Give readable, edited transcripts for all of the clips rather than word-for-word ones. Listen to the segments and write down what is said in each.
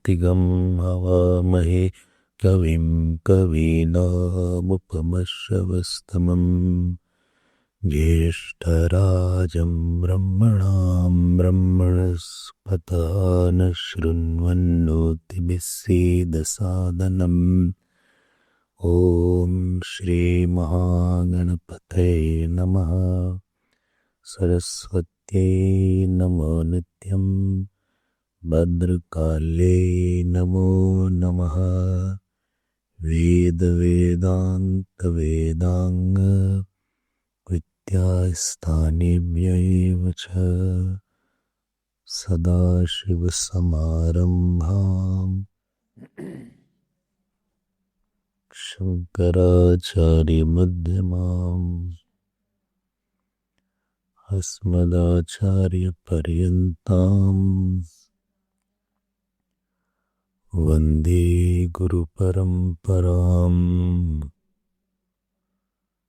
साग्रतिगं हवामहे कविं कवीनामुपमश्रवस्तमम् ज्येष्ठराजं ब्रह्मणां ब्रह्मणस्पत न शृण्वन्नोतिभिस्सीदसादनम् ॐ श्रीमहागणपतये नमः। सरस्वत्यै नमो नित्यं भद्रकाल्यै नमो नमः। वेदवेदान्तवेदाङ्ग विद्यास्थानेभ्यैव च सदाशिवसमारम्भां शङ्कराचार्यमध्यमाम् अस्मदाचार्यपर्यन्तां वन्दे गुरुपरम्पराम्।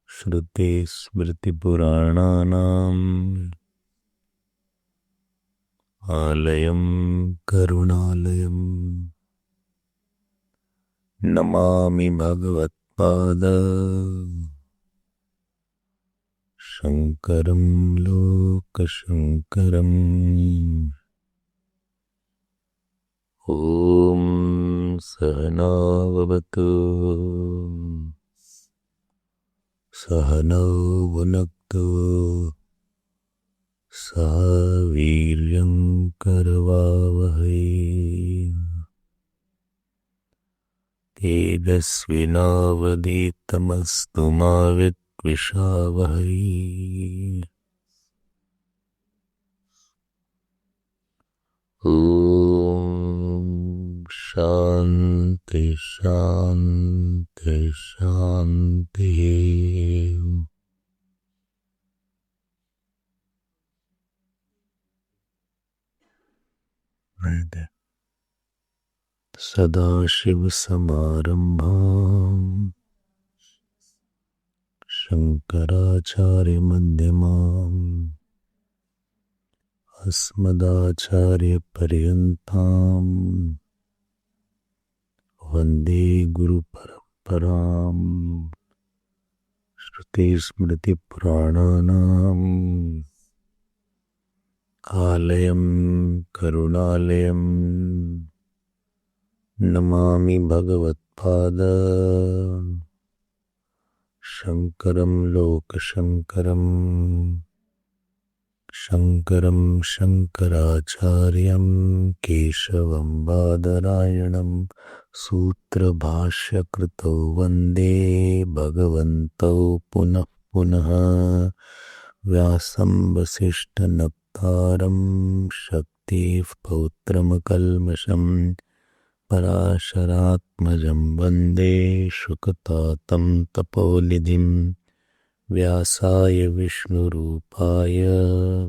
श्रुतिस्मृतिपुराणानाम् आलयं करुणालयम् नमामि भगवत्पाद शङ्करं लोकशङ्करम्। ॐ सहनाववतु सहनौ भुनक्तु सह वीर्यं करवावहै तेजस्विनावधीतमस्तु मा विद्विषावहै। ॐ शान्ति शान्ति शान्तिः। सदाशिवसमारम्भां शङ्कराचार्यमध्यमाम् अस्मदाचार्यपर्यन्तां वन्दे गुरुपरम्पराम्। श्रुतिस्मृतिपुराणानाम् आलयं करुणालयं नमामि भगवत्पाद शङ्करं लोकशङ्करम्। शङ्करं शङ्कराचार्यं केशवं बादरायणं सूत्रभाष्यकृतौ वन्दे भगवन्तौ पुनः पुनः। व्यासं वसिष्ठनप्तारं शक्तिः पौत्रमकल्मषं पराशरात्मजं वन्दे शुकतातं तपोनिधिं। व्यासाय विष्णुरूपाय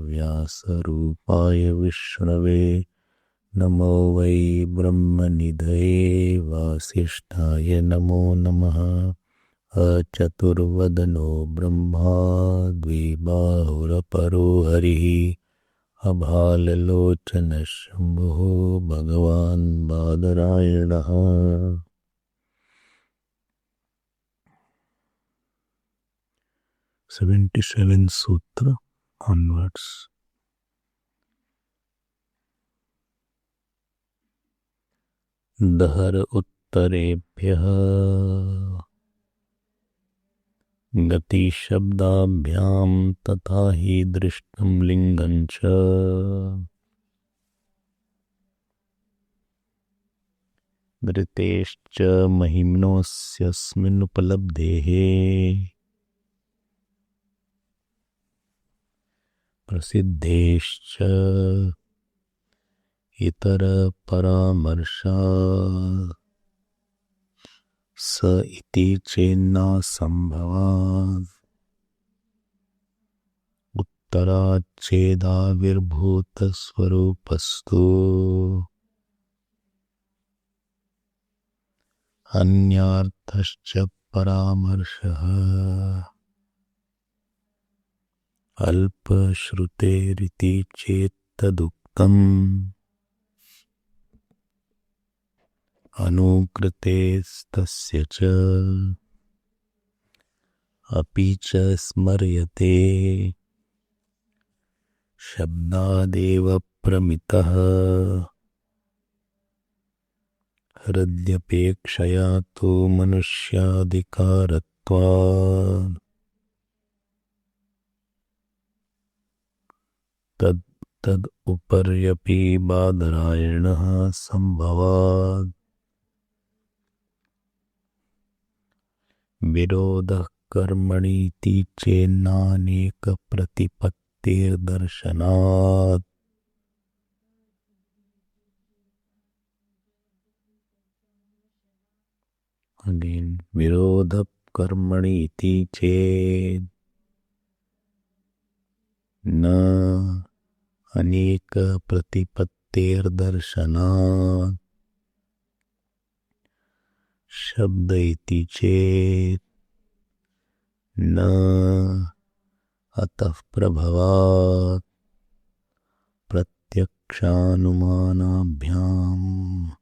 व्यासरूपाय विष्णवे नमो वै ब्रह्मनिधये वासिष्ठाय नमो नमः। अचतुर्वदनो ब्रह्मा द्विबाहुरपरो हरिः अभाललोचनः शम्भुः भगवान् बादरायणः। 77 सूत्र onwards. दहर उत्तरेभ्यः गतिशब्दाभ्यां तथा हि दृष्टं लिङ्गं च धृतेश्च महिम्नोऽस्मिन्नुपलब्धेः प्रसिद्धेश्च इतर परामर्शा स इति चेन्नासंभवात् उत्तराच्चेदाविर्भूतस्वरूपस्तु अन्यार्थश्च परामर्शः अल्पश्रुतेरिति चेत्तदुक्तम् अनुकृतेस्तस्य च अपि च स्मर्यते शब्दादेव प्रमितः हृद्यपेक्षया तो मनुष्याधिकारत्वात् तद उपर्यपि बादरायणः संभवात् विरोधः कर्मणीति चेन्नानेक प्रतिपत्तिर्दर्शनात् अगेन विरोधः कर्मणीति चेत् न अनेक प्रतिपत्तिर्दर्शनात् शब्द इति चेत् न अतः प्रभवात् प्रत्यक्षानुमानाभ्याम्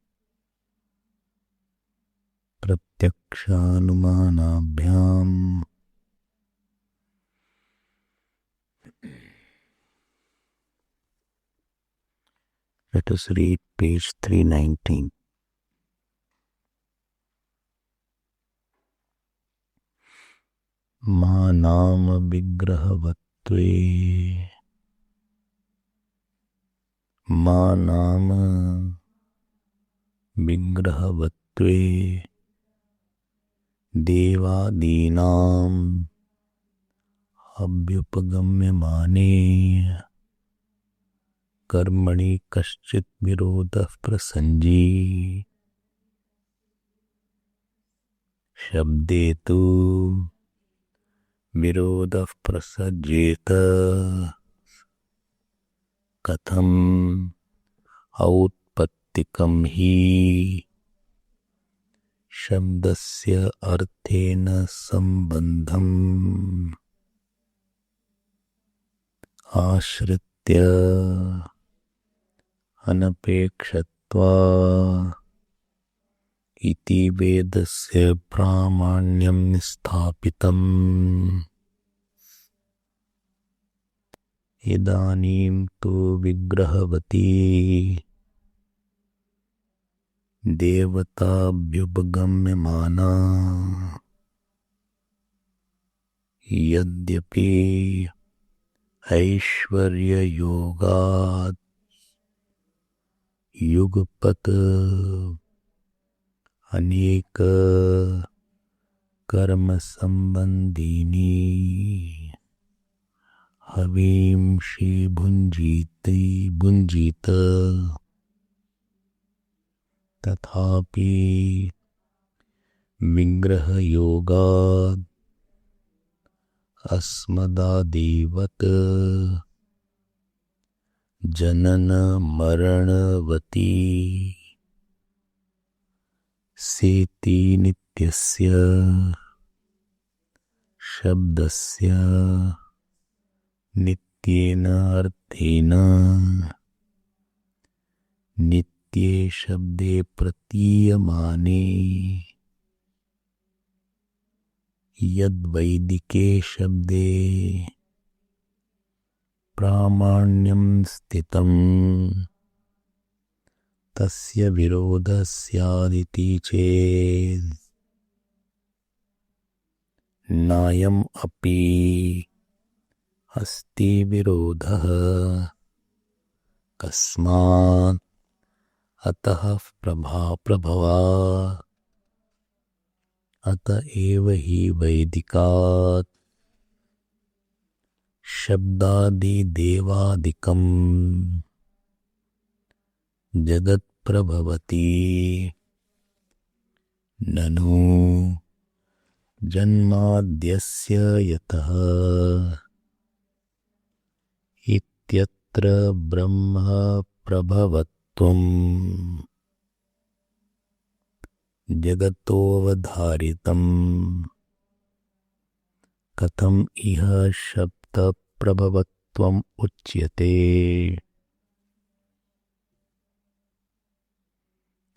Let us read page 319. मानाम विग्रहवत्वे मानाम विग्रहवत्वे देवादीनाम् अभ्युपगम्यमाने कर्मणि कश्चित् विरोधः प्रसञ्जी शब्दे तु विरोधः प्रसज्येत कथम् औत्पत्तिकं हि शब्दस्य अर्थेन सम्बन्धम् आश्रित्य अनपेक्षत्वात् इति वेदस्य प्रामाण्यं स्थापितम् इदानीं तु विग्रहवती देवताभ्युपगम्यमाना यद्यपि ऐश्वर्ययोगात् युगपत् अनेक कर्म संबंधिनी हवींषि भुंजीत तथापि विग्रह योगात् अस्मदादिवत् जनन मरणवती सेति नित्यस्य शब्दस्य नित्येन अर्थेन नित्ये शब्दे प्रतीयमाने यद्वैदिके शब्दे प्रामाण्यं स्थितम् तस्य विरोधः स्यादिति चेत् नायम् अपि अस्ति विरोधः कस्मात् अतः प्रभावात् अत एव हि वैदिकात् शब्दादिदेवादिकम् जगत् प्रभवति ननु जन्माद्यस्य यतः इत्यत्र ब्रह्म प्रभवत्वम् जगतोऽवधारितम् कथम् इह शब्द प्रभवत्वम् उच्यते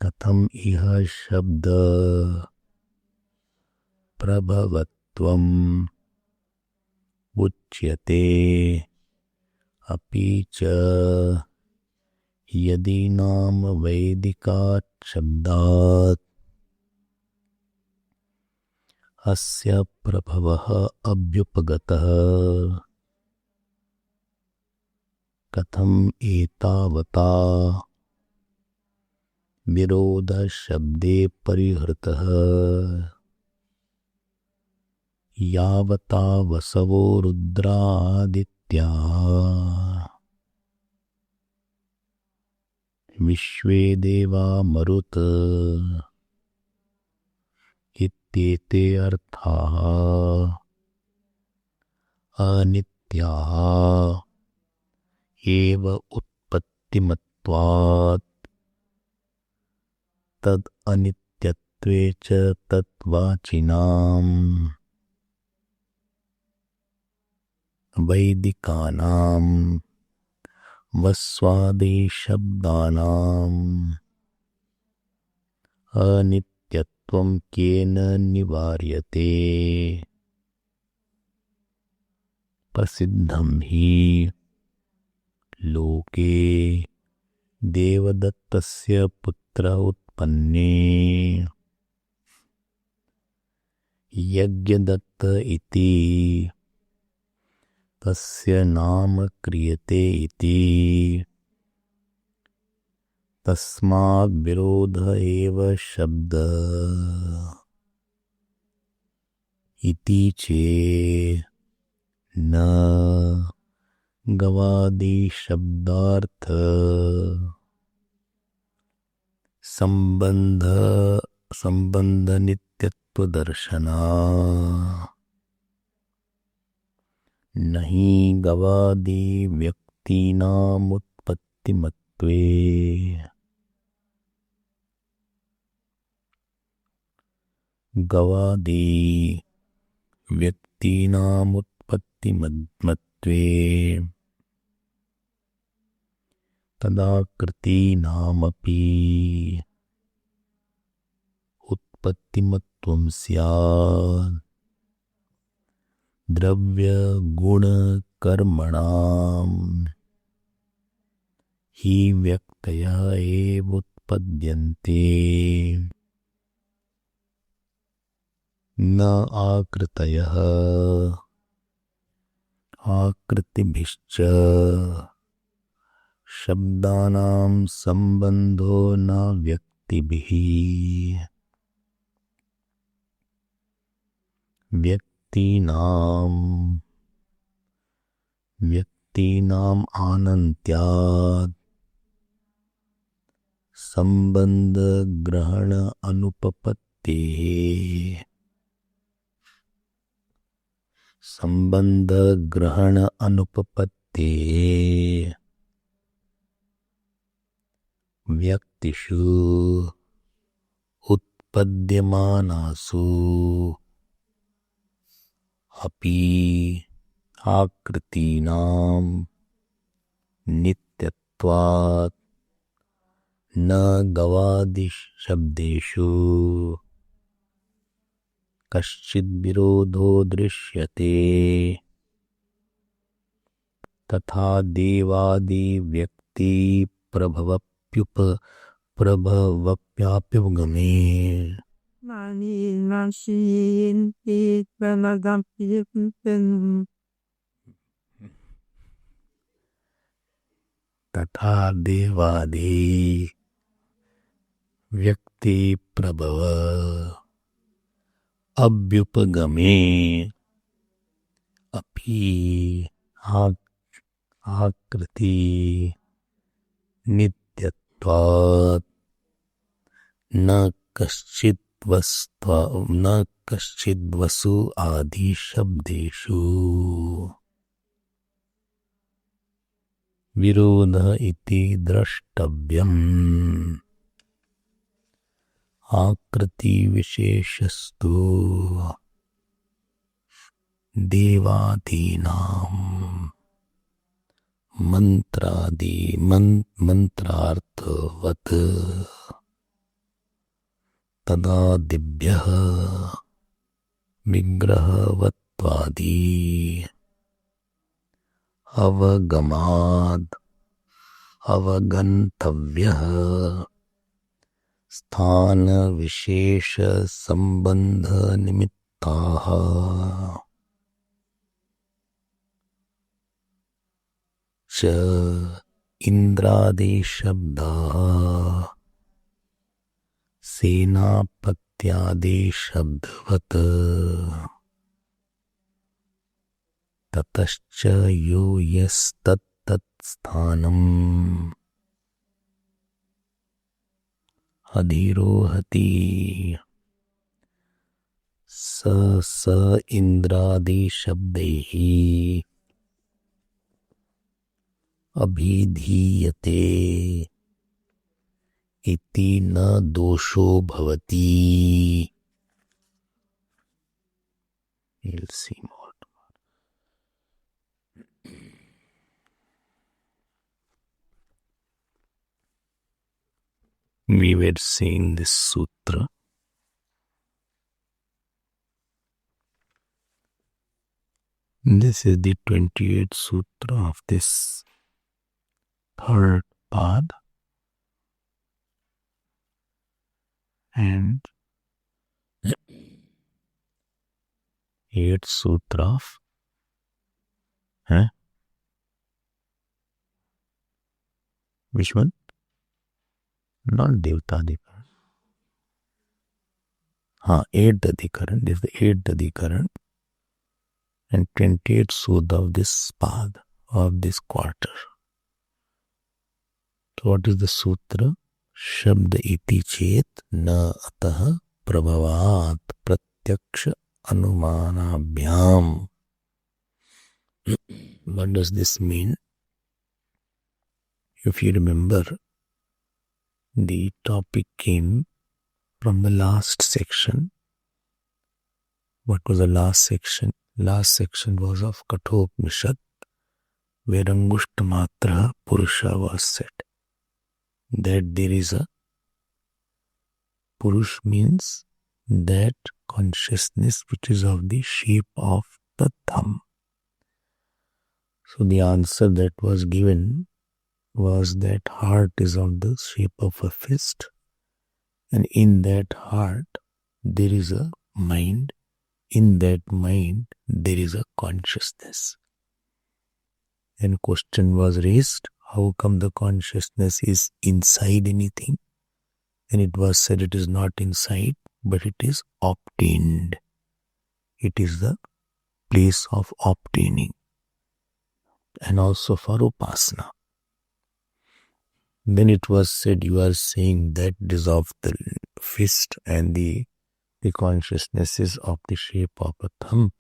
कथम इह शब्द प्रभवत्वम् उच्यते अपि च यदि नाम वैदिकात् शब्दात् अस्य प्रभवः अभ्युपगतः कथम एतावता विरोधः शब्दे परिहृतः यावता वसवो रुद्रादित्याः विश्वे देवा मरुत इत्येते अर्थाः अनित्याः एव उत्पत्तिमत्वात् तद् अनित्यत्वे च तद्वाचिनाम् वैदिकानाम् वस्वादिशब्दानाम् अनित्यत्वं केन निवार्यते प्रसिद्धं हि लोके देवदत्तस्य पुत्र उत्पन्ने यज्ञदत्त इति तस्य नाम क्रियते इति तस्माद् विरोध एव शब्द इति चेत् न गवादि शब्दार्थ संबंध नित्यत्व दर्शना नहीं गवादि व्यक्तीनामुत्पत्तिमत्वे गवादि व्यक्तीनामुत्पत्तिमत्वे तदाकृतीनामपि उत्पत्तिमत्वं स्यात् द्रव्य गुण कर्मणाम् हि व्यक्तयः एव उत्पद्यन्ते न आकृतयः आकृतिभिश्च शब्दानां संबंधो न व्यक्तिभिः व्यक्तीनाम् आनन्त्यात् संबंध ग्रहण अनुपपत्तेः संबंध ग्रहण अनुपपत्तेः व्यक्तिषु उत्पद्यमानासु अपि आकृतीनां नित्यत्वात् न गवादिशब्देषु कश्चिद्विरोधो दृश्यते तथा देवादि व्यक्ति प्रभवप्याप्युपगमे तथा देवादि व्यक्ति प्रभव अभ्युपगमे अपि आकृति नित्यत्वात् न कश्चिद्वसु आदि शब्देषु विरोध इति द्रष्टव्यम् आकृति विशेषस्तु देवादीनां मंत्रार्थवत् तदादिभ्यः विग्रहवत्वादि अवगमाद् अवगन्तव्यः स्थान विशेष संबंध निमित्ताः च इंद्रादिशब्दाः सेनापत्यादिशब्दवत् ततश्च यो यस्तत्तत्स्थानम् अधिरोहति स इंद्रादिशब्दैः अभिधीयते इति न दोषो भवति. We'll see more. We were seeing this sutra. This is the 28th sutra of this third pad, and 8th sutra of which one? Not Devta Adhikaran. 8th Adhikaran. This is the 8th Adhikaran and 28th sutra of this pad, of this quarter. So what is the sutra? शब्द इति चेत न अतः प्रभवात् प्रत्यक्ष अनुमानाभ्याम. What does this mean? If you remember, the topic came from the last section. What was the last section? Last section was of Kathopanishad, where Angushtamatra Purusha was said. That there is a Purush means that consciousness which is of the shape of the thumb. So the answer that was given was that heart is of the shape of a fist, and in that heart there is a mind. In that mind there is a consciousness. And question was raised, how come the consciousness is inside anything? And it was said it is not inside, but it is obtained. It is the place of obtaining. And also for upasana. Then it was said, you are saying that it is of the fist and the consciousness is of the shape of a thumb.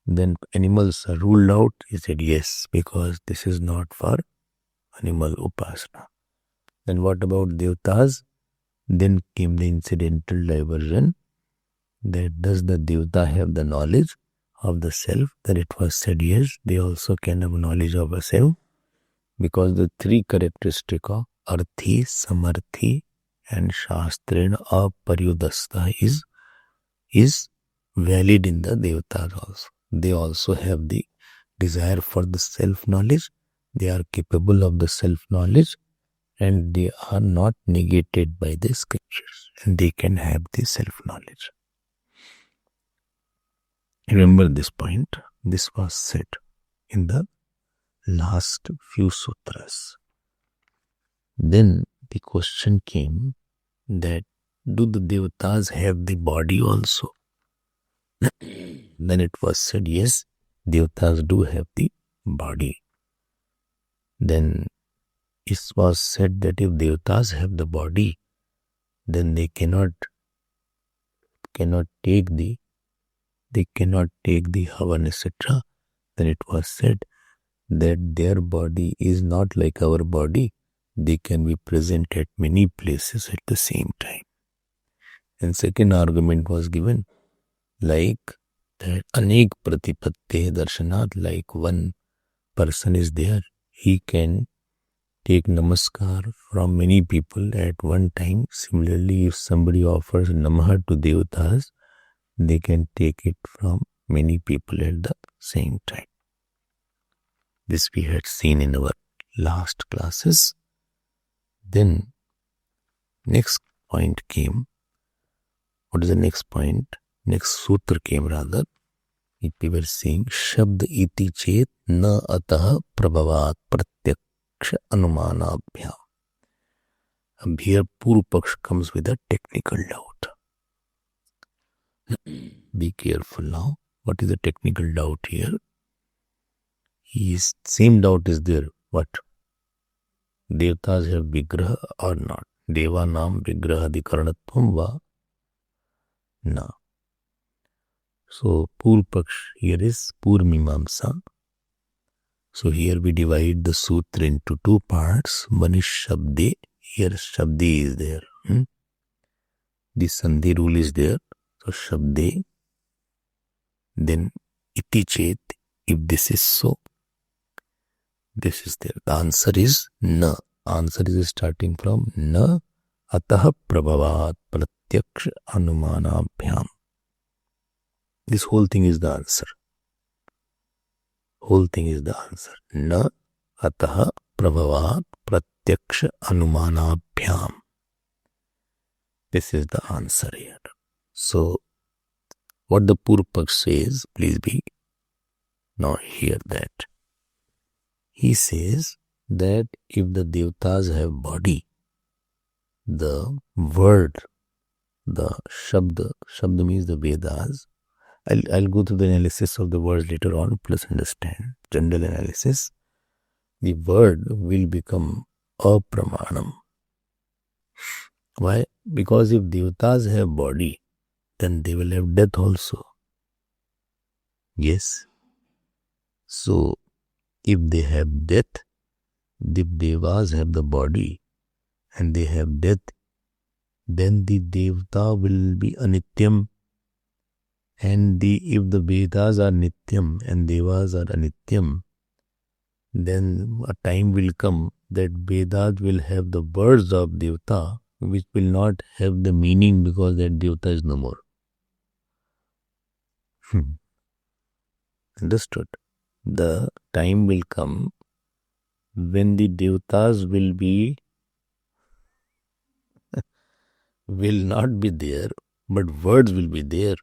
Then animals are ruled out. He said yes, because this is not for animal upasana. Then what about devtas? Then came the incidental diversion, that does the devta have the knowledge of the self? Then it was said yes, they also can have knowledge of a self, because the three characteristics of arthi, samarthi and shastrena aparyudasta is valid in the devatas also. They also have the desire for the self-knowledge. They are capable of the self-knowledge, and they are not negated by the scriptures, and they can have the self-knowledge. Remember this point. This was said in the last few sutras. Then the question came that do the devatas have the body also? Then it was said yes, devatas do have the body. Then it was said that if devatas have the body, then they cannot take the havan, etc. Then it was said that their body is not like our body. They can be present at many places at the same time. And second argument was given, like that anek pratipatte darshanat, like one person is there, he can take namaskar from many people at one time. Similarly, if somebody offers namah to devatas, they can take it from many people at the same time. This we had seen in our last classes. Then next point came. What is the next point? Next sutra came rather. We were saying Shabd iti chet na atah prabhavat pratyaksha anumanabhyam. Here Purva Paksh comes with a technical doubt. Be careful now. What is the technical doubt here? Same doubt is there. What? Devatas have vigraha or not? Deva nam vigraha adhikaranatvam va? Na. So Purva Paksh here is Purmimamsa. So here we divide the sutra into two parts. One is Shabde. Here Shabde is there. The Sandhi rule is there. So Shabde. Then Iti Chet. If this is so, this is there. The answer is Na. Answer is starting from Na Atah Prabhavat Pratyaksha Anumanabhyam. This whole thing is the answer. Whole thing is the answer. Na Atah Prabhavat Pratyaksha Anumanabhyam. This is the answer here. So, what the Purva Paksh says, please be now hear that. He says that if the devatas have body, the word, the Shabda means the Vedas. I'll go through the analysis of the words later on, plus understand general analysis. The word will become apramanam. Why? Because if devatas have body, then they will have death also. Yes. So, if they have death, the devas have the body and they have death, then the devata will be anityam. And if the Vedas are nityam and devas are anityam, then a time will come that Vedas will have the words of devata which will not have the meaning because that devata is no more. Understood? The time will come when the devatas will not be there, but words will be there.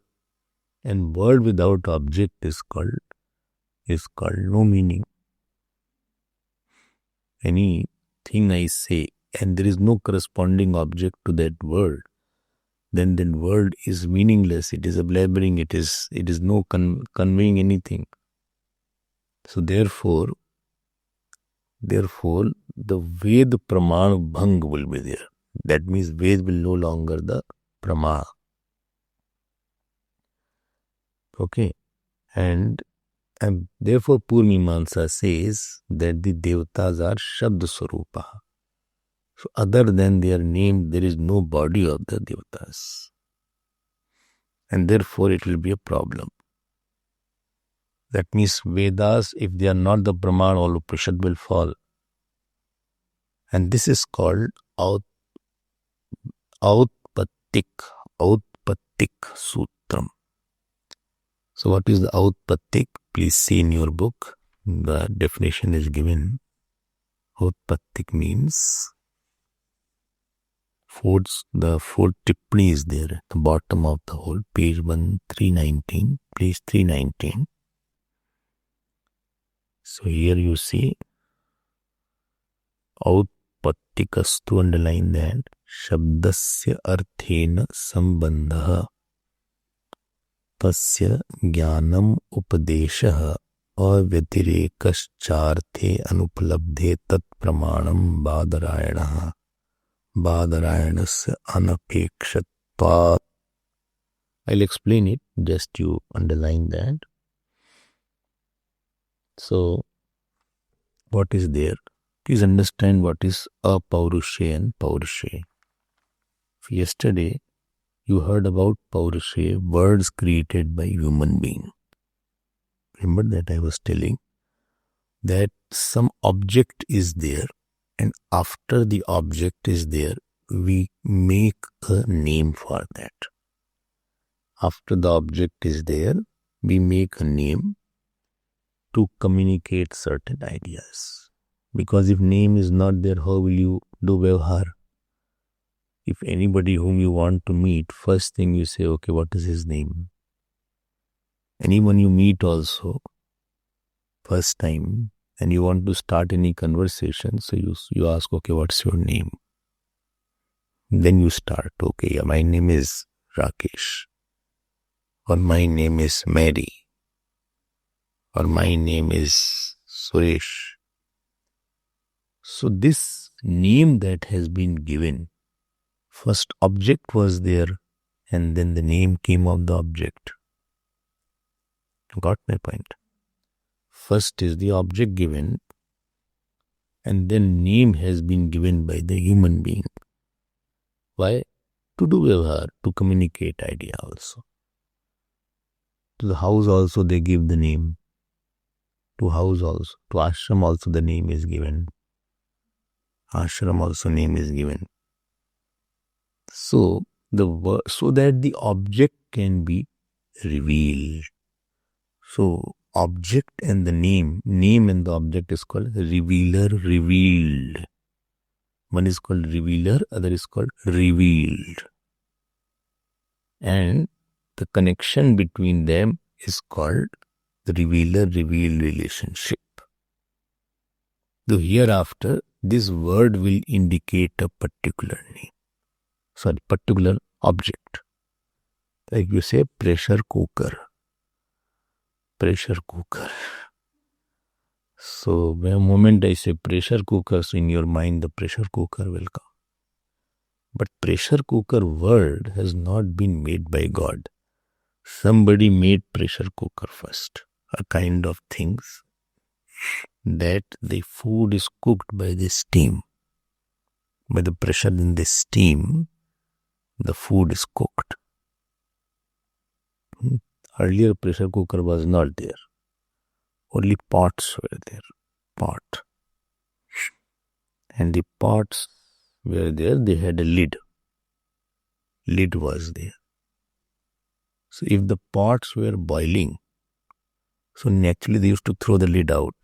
And word without object is called no meaning. Anything I say and there is no corresponding object to that word, then that word is meaningless. It is a blabbering. It is no conveying anything. So therefore, the Ved Praman Bhang will be there. That means Ved will no longer the Prama. Okay. And therefore Purmimamsa says that the devatas are Shabda Swarupa. So other than their name, there is no body of the devatas. And therefore it will be a problem. That means Vedas, if they are not the Praman, all Upanishad will fall. And this is called Outpattik Sutram. So what is the Outpattik? Please see in your book. The definition is given. Outpattik means the fourth tippani is there at the bottom of the whole page 319. Page 319. So here you see Outpattikastu, underline that. Shabdasya arthena sambandha tasya jnanam upadeshaha avyatirekascharthe anuplabdhe tat pramanam badarayanasya anapekshatvat. I'll explain it, just you underline that. So, what is there? Please understand what is apaurushe and paurushe. Yesterday, you heard about paurushe, words created by human being. Remember that I was telling that some object is there And after the object is there, we make a name for that. After the object is there, we make a name to communicate certain ideas. Because if name is not there, how will you do vyavhar? If anybody whom you want to meet, first thing you say, okay, what is his name? Anyone you meet also, first time, and you want to start any conversation, so you ask, okay, what's your name? Then you start, okay, my name is Rakesh, or my name is Mary, or my name is Suresh. So this name that has been given, first object was there, and then the name came of the object. Got my point? First is the object given, and then name has been given by the human being. Why? To do vyavhar, to communicate idea also. To the house also they give the name. To house also. To ashram also the name is given. Ashram also name is given. So that the object can be revealed. So object and the name and the object is called revealer, revealed. One is called revealer, other is called revealed. And the connection between them is called the revealer-revealed relationship. So hereafter, this word will indicate a particular object. Like you say, pressure cooker. Pressure cooker. So the moment I say pressure cooker, so in your mind the pressure cooker will come. But pressure cooker word has not been made by God. Somebody made pressure cooker first. A kind of things that the food is cooked by the steam. By the pressure in the steam, the food is cooked. Earlier pressure cooker was not there. Only pots were there. Pot. And the pots were there, they had a lid. Lid was there. So if the pots were boiling, so naturally they used to throw the lid out.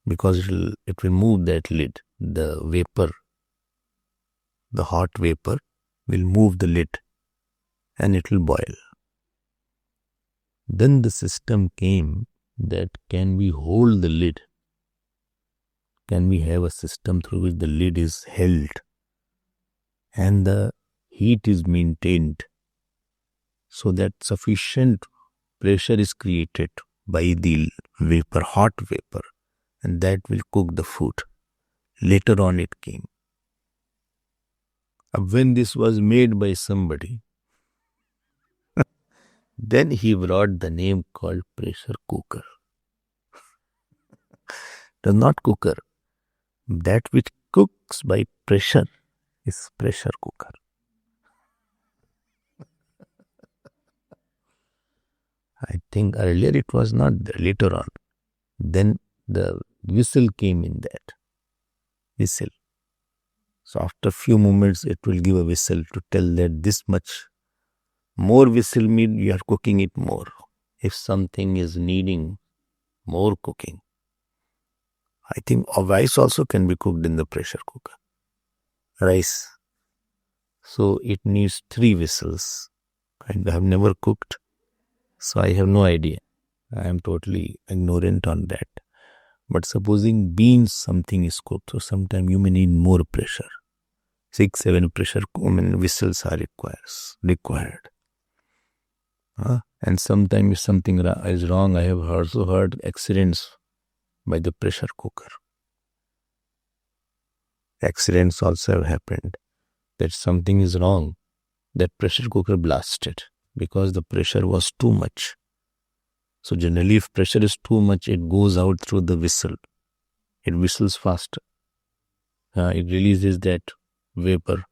Because it will move that lid. The vapor, the hot vapor will move the lid and it will boil. Then the system came that can we hold the lid? Can we have a system through which the lid is held and the heat is maintained so that sufficient pressure is created by the vapor, hot vapor, and that will cook the food. Later on it came. When this was made by somebody, then he brought the name called pressure cooker. The not cooker. That which cooks by pressure is pressure cooker. I think earlier it was not there, later on. Then the whistle came in that. Whistle. So after few moments it will give a whistle to tell that this much more whistle means you are cooking it more. If something is needing more cooking, I think rice also can be cooked in the pressure cooker. Rice. So it needs 3 whistles. And I have never cooked, so I have no idea. I am totally ignorant on that. But supposing beans something is cooked, so sometimes you may need more pressure. 6, 7 whistles are required. And sometimes if something is wrong, I have also heard accidents by the pressure cooker. Accidents also have happened that something is wrong. That pressure cooker blasted because the pressure was too much. So generally if pressure is too much, it goes out through the whistle. It whistles faster. It releases that vapor.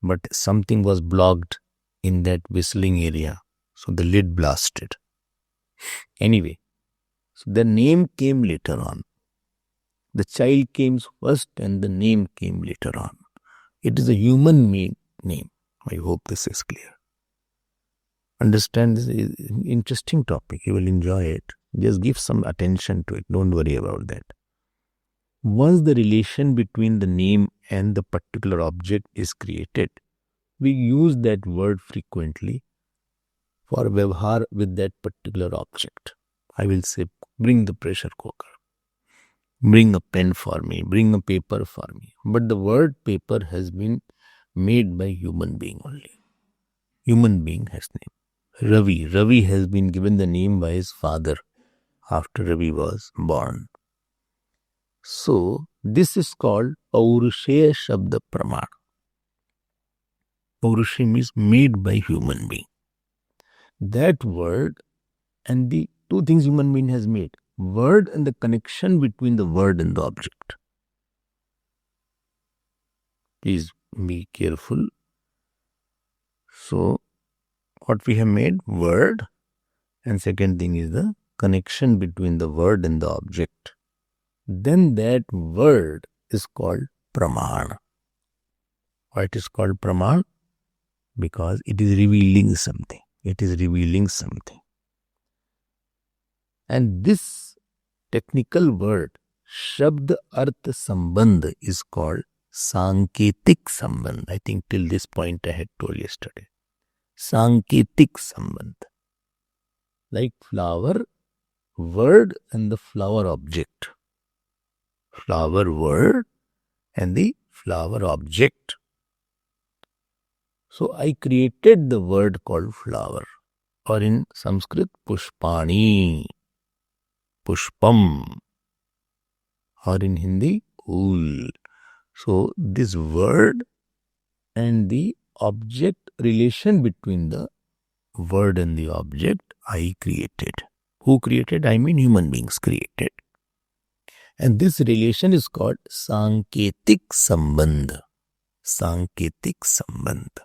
But something was blocked in that whistling area. So the lid blasted. Anyway, so the name came later on. The child came first and the name came later on. It is a human made name. I hope this is clear. Understand, this is an interesting topic. You will enjoy it. Just give some attention to it. Don't worry about that. Once the relation between the name and the particular object is created, we use that word frequently for vyavhar with that particular object. I will say, bring the pressure cooker, bring a pen for me, bring a paper for me. But the word paper has been made by human being only. Human being has name. Ravi. Ravi has been given the name by his father after Ravi was born. So, this is called Paurusheya Shabda Praman. Paurusheya means made by human being. That word and the two things human being has made. Word and the connection between the word and the object. Please be careful. So, what we have made? Word. And second thing is the connection between the word and the object. Then that word is called Praman. Why it is called Praman? Because it is revealing something. It is revealing something. And this technical word, Shabd Arth Sambandh, is called Sanketik Sambandh. I think till this point I had told yesterday. Sanketik Sambandh. Like flower, word and the flower object. Flower, word and the flower object. So I created the word called flower, or in Sanskrit Pushpani, Pushpam, or in Hindi Phool. So this word and the object, relation between the word and the object, I created. Who created? I mean human beings created. And this relation is called Sanketik Sambandh. Sanketik Sambandh.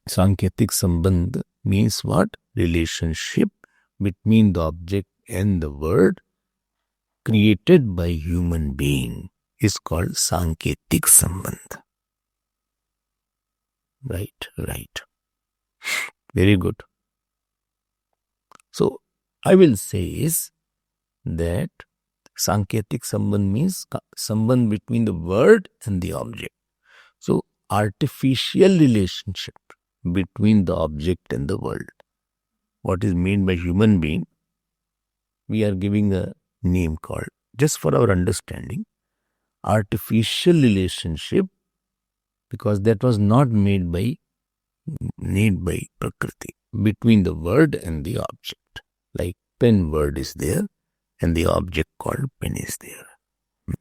Sanketik Sambandh means what? Relationship between the object and the word created by human being is called Sanketik Sambandh. Right. Very good. So, I will say is that Sanketik Sambandh means sambandh between the word and the object. So, artificial relationship between the object and the world. What is meant by human being, we are giving a name called, just for our understanding, artificial relationship, because that was not made by Prakriti, between the word and the object. Like pen word is there and the object called pen is there.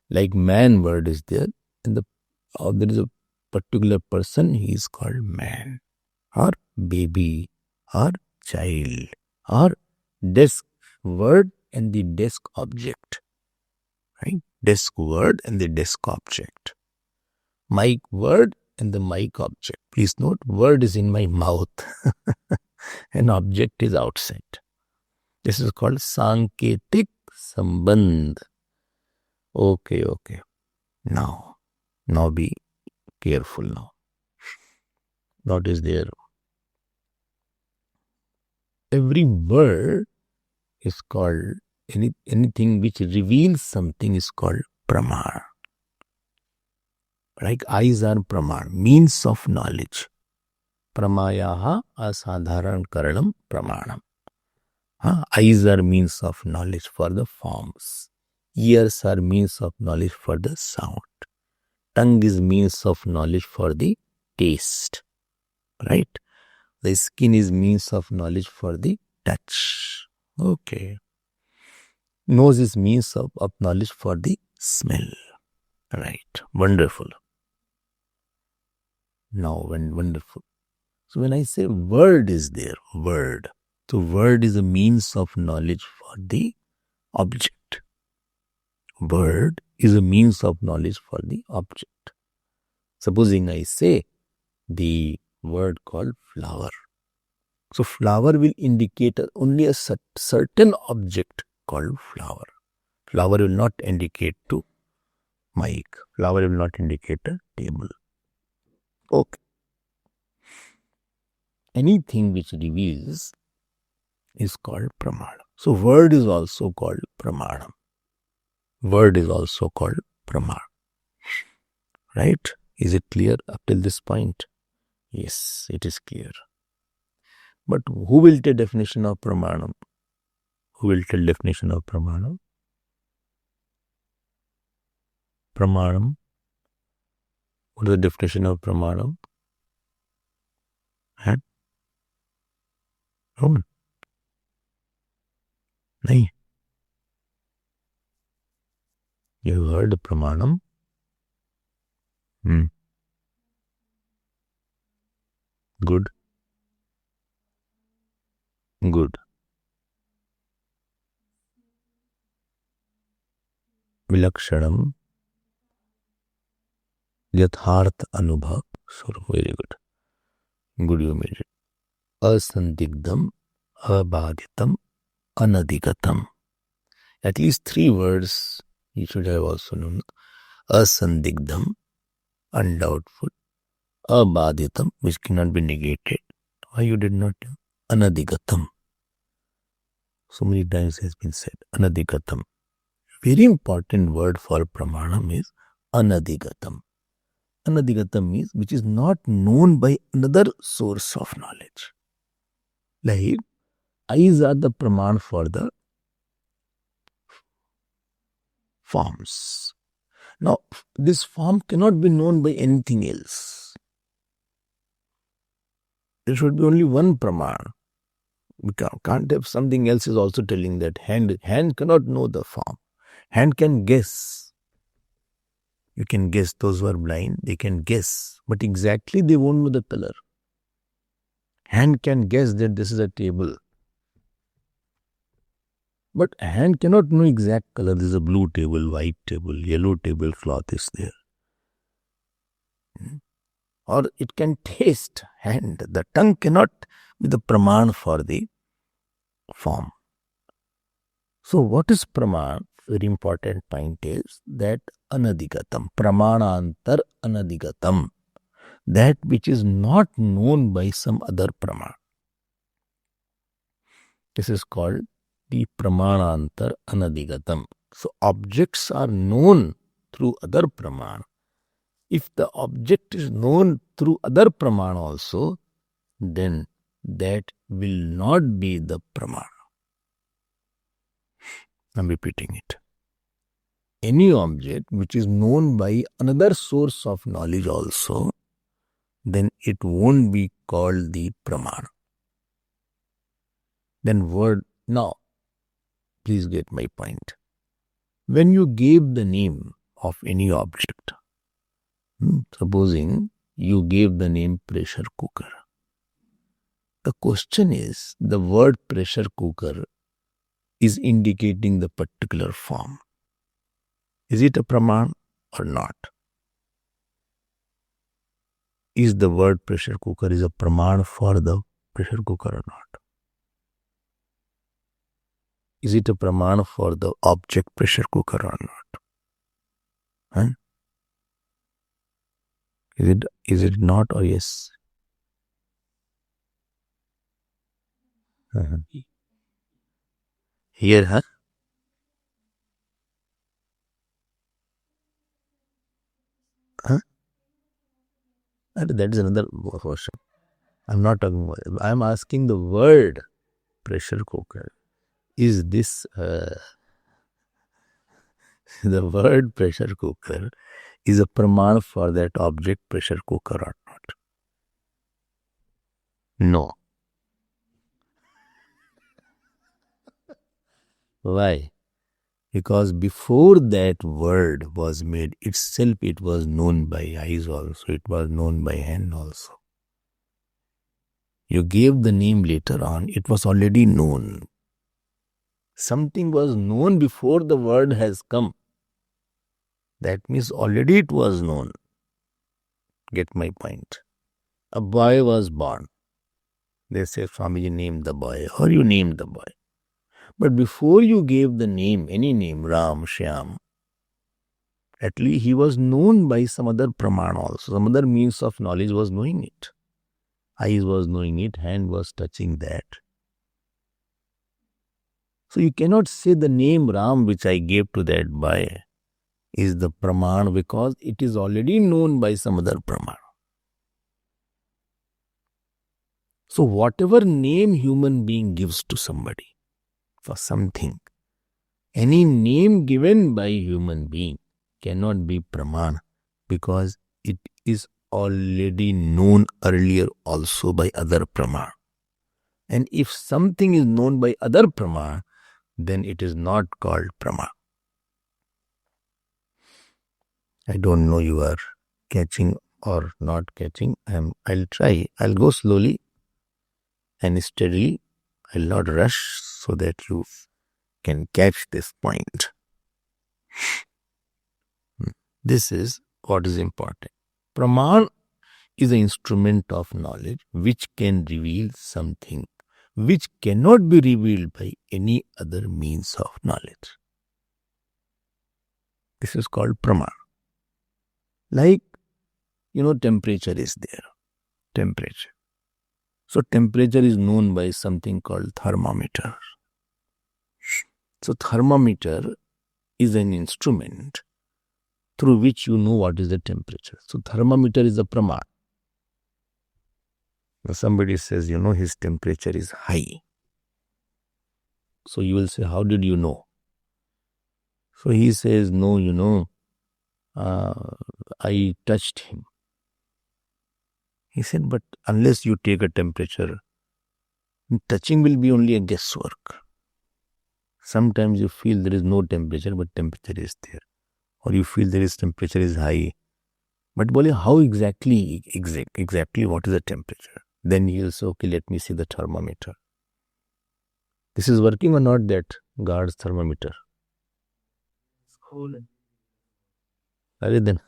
Like man word is there and there is a particular person, he is called man, or baby, or child, or desk word and the desk object. Right? Desk word and the desk object. Mic word and the mic object. Please note, word is in my mouth and object is outside. This is called Sanketik Sambandh. Okay. Now be careful now. What is there? Every word is called, anything which reveals something is called Praman. Like eyes are Praman, means of knowledge. Pramayaha asadharan karanam pramanam. Eyes are means of knowledge for the forms. Ears are means of knowledge for the sound. Tongue is means of knowledge for the taste. Right? The skin is means of knowledge for the touch. Okay. Nose is means of knowledge for the smell. Right. Wonderful. Now, wonderful. So when I say word is there, word. So word is a means of knowledge for the object. Word is a means of knowledge for the object. Supposing I say the word called flower. So flower will indicate only a certain object called flower. Flower will not indicate to mic. Flower will not indicate a table. Okay. Anything which reveals is called pramana. So word is also called pramana. Word is also called pramana. Right? Is it clear up till this point? Yes, it is clear. But who will tell definition of pramanam? Who will tell definition of pramanam? Pramanam. What is the definition of pramanam? Roman. Nahi. You heard pramanam? Good. Good. Vilakshanam. Yatharth anubhav. So very good. Good, you made it. Asandigdham, abhaditam, anadigatam. At least 3 words you should have also known. Asandigdham, undoubtful. Abhaditam, which cannot be negated. Why you did not? Anadigatam. So many times has been said. Anadigatam. Very important word for pramanam is anadigatam. Anadigatam means which is not known by another source of knowledge. Like eyes are the praman for the forms. Now, this form cannot be known by anything else. There should be only one praman. We can't have something else is also telling that hand cannot know the form. Hand can guess. You can guess. Those who are blind, they can guess. But exactly they won't know the color. Hand can guess that this is a table. But hand cannot know exact color. This is a blue table, white table, yellow tablecloth is there. Or it can taste hand. The tongue cannot be the praman for the form. So what is praman? Very important point is that anadigatam, pramanantar anadigatam, that which is not known by some other praman. This is called the pramanantar anadigatam. So objects are known through other praman. If the object is known through other praman also, then that will not be the praman. I'm repeating it. Any object which is known by another source of knowledge also, then it won't be called the praman. Then word, now, please get my point. When you gave the name of any object, supposing you gave the name pressure cooker. The question is, the word pressure cooker is indicating the particular form. Is it a praman or not? Is the word pressure cooker is a praman for the pressure cooker or not? Is it a praman for the object pressure cooker or not? Huh? Is it not or yes? Here, huh? Huh? That is another question. I'm not talking about it. I'm asking the word pressure cooker. Is this the word pressure cooker is a praman for that object pressure cooker or not? No. Why? Because before that word was made itself, it was known by eyes also, it was known by hand also. You gave the name later on, it was already known. Something was known before the word has come. That means already it was known. Get my point. A boy was born. They say, Swamiji named the boy, or you named the boy. But before you gave the name, any name, Ram, Shyam, at least he was known by some other praman also. Some other means of knowledge was knowing it. Eyes was knowing it, hand was touching that. So you cannot say the name Ram which I gave to that boy is the praman because it is already known by some other praman. So whatever name human being gives to somebody for something, any name given by human being cannot be praman because it is already known earlier also by other praman. And if something is known by other praman, then it is not called praman. I don't know you are catching or not catching. I'll try. I'll go slowly and steadily. I'll not rush so that you can catch this point. This is what is important. Praman is an instrument of knowledge which can reveal something which cannot be revealed by any other means of knowledge. This is called praman. Like, temperature is there. Temperature. So temperature is known by something called thermometer. So thermometer is an instrument through which you know what is the temperature. So thermometer is a praman. Now somebody says, his temperature is high. So you will say, how did you know? So he says, no, I touched him. He said, but unless you take a temperature, touching will be only a guesswork. Sometimes you feel there is no temperature, but temperature is there. Or you feel there is temperature is high. But how exactly what is the temperature? Then he will say, okay, let me see the thermometer. This is working or not, that guard's thermometer? It's cold. Then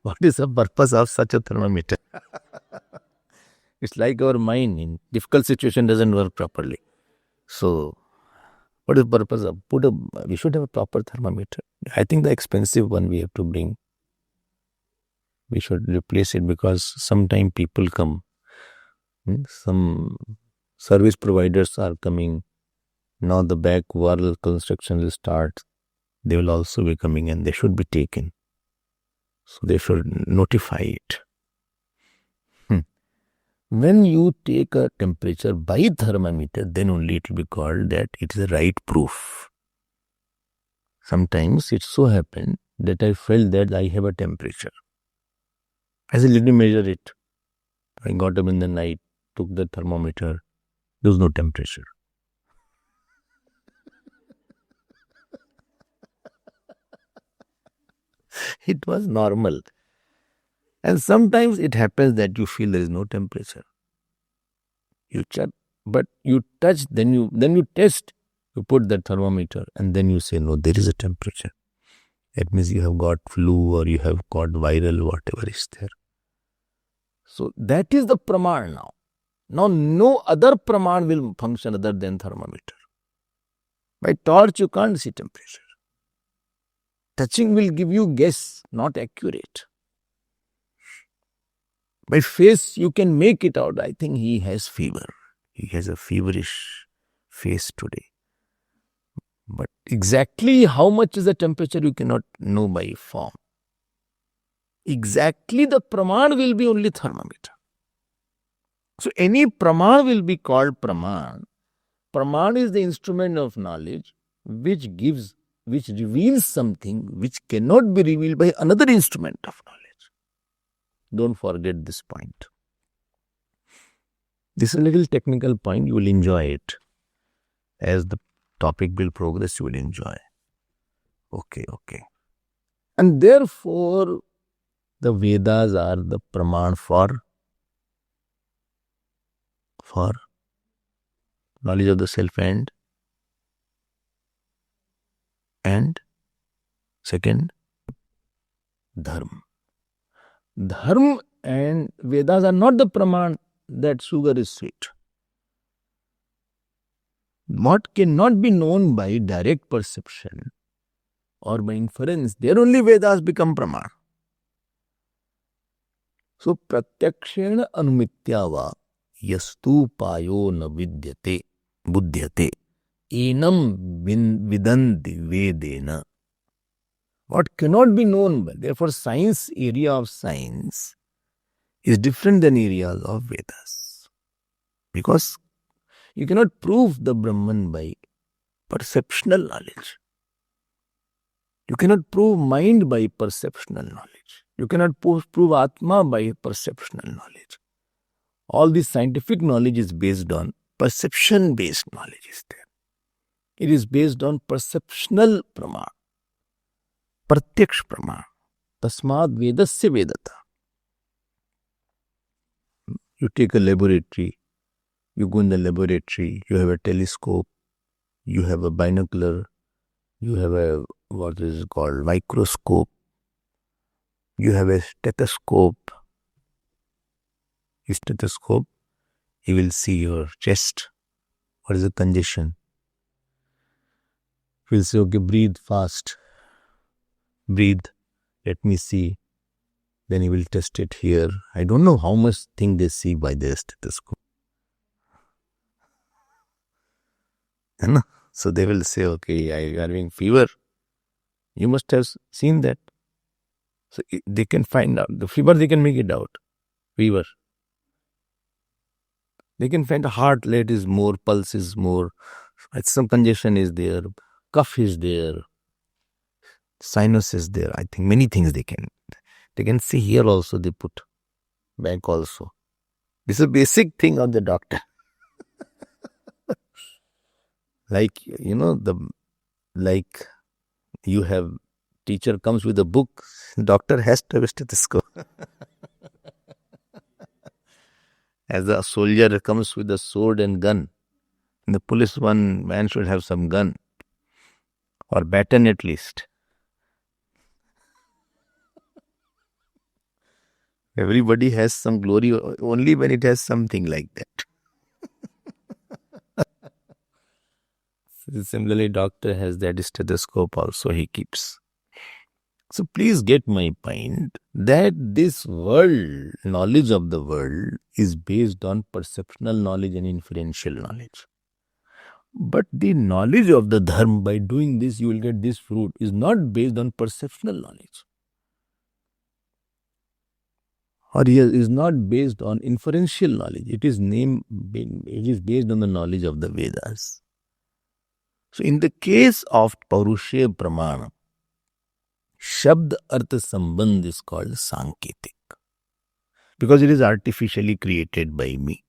what is the purpose of such a thermometer? It's like our mind in difficult situation doesn't work properly. So what is the purpose of we should have a proper thermometer. I think the expensive one we have to bring. We should replace it because sometimes people come. Some service providers are coming. Now the back wall construction will start. They will also be coming and they should be taken. So they should notify it. When you take a temperature by thermometer, then only it will be called that it is a right proof. Sometimes it so happened that I felt that I have a temperature. I said, let me measure it. I got up in the night, took the thermometer. There was no temperature. It was normal. And sometimes it happens that you feel there is no temperature. You check, but you touch, then you test. You put the thermometer and then you say, no, there is a temperature. That means you have got flu or you have got viral, whatever is there. So that is the praman now. Now no other praman will function other than thermometer. By torch you can't see temperature. Touching will give you guess, not accurate. By face you can make it out. I think he has fever. He has a feverish face today. But exactly how much is the temperature you cannot know by form. Exactly the praman will be only thermometer. So any praman will be called praman. Praman is the instrument of knowledge which reveals something which cannot be revealed by another instrument of knowledge. Don't forget this point. This is a little technical point. You will enjoy it. As the topic will progress, you will enjoy. Okay. And therefore, the Vedas are the praman for knowledge of the self and second, dharma. Dharma and Vedas are not the praman that sugar is sweet. What cannot be known by direct perception or by inference, there only Vedas become Praman. So, pratyakshena anumityava yastu payo na vidyate buddhyate enam vidanti vedena. What cannot be known by, therefore science, area of science is different than areas of Vedas. Because you cannot prove the Brahman by perceptional knowledge. You cannot prove mind by perceptional knowledge. You cannot prove Atma by perceptional knowledge. All this scientific knowledge is based on perception-based knowledge is there. It is based on perceptional prama, pratyaksh prama, tasmad vedasya vedata. You take a laboratory, you go in the laboratory, you have a telescope, you have a binocular, you have a what is called microscope, you have a stethoscope. Stethoscope, you will see your chest. What is the congestion? You will say, okay, breathe fast. Breathe. Let me see. Then you will test it here. I don't know how much thing they see by the stethoscope. So they will say, okay, you are having fever. You must have seen that. So they can find out. The fever, they can make it out. Fever. They can find the heart rate is more, pulse is more, some congestion is there, cough is there, sinus is there. I think many things they can see here also, they put back also. This is a basic thing of the doctor. Like, like you have, teacher comes with a book, doctor has to have a stethoscope. As a soldier comes with a sword and gun, and the police man should have some gun or baton at least. Everybody has some glory only when it has something like that. Similarly, doctor has that stethoscope also he keeps. So please get my point that this world, knowledge of the world is based on perceptual knowledge and inferential knowledge. But the knowledge of the dharma, by doing this you will get this fruit, is not based on perceptual knowledge. Or is not based on inferential knowledge. It is based on the knowledge of the Vedas. So in the case of Paurusheya Pramana, Shabd Artha Sambandh is called Sanketik, because it is artificially created by me.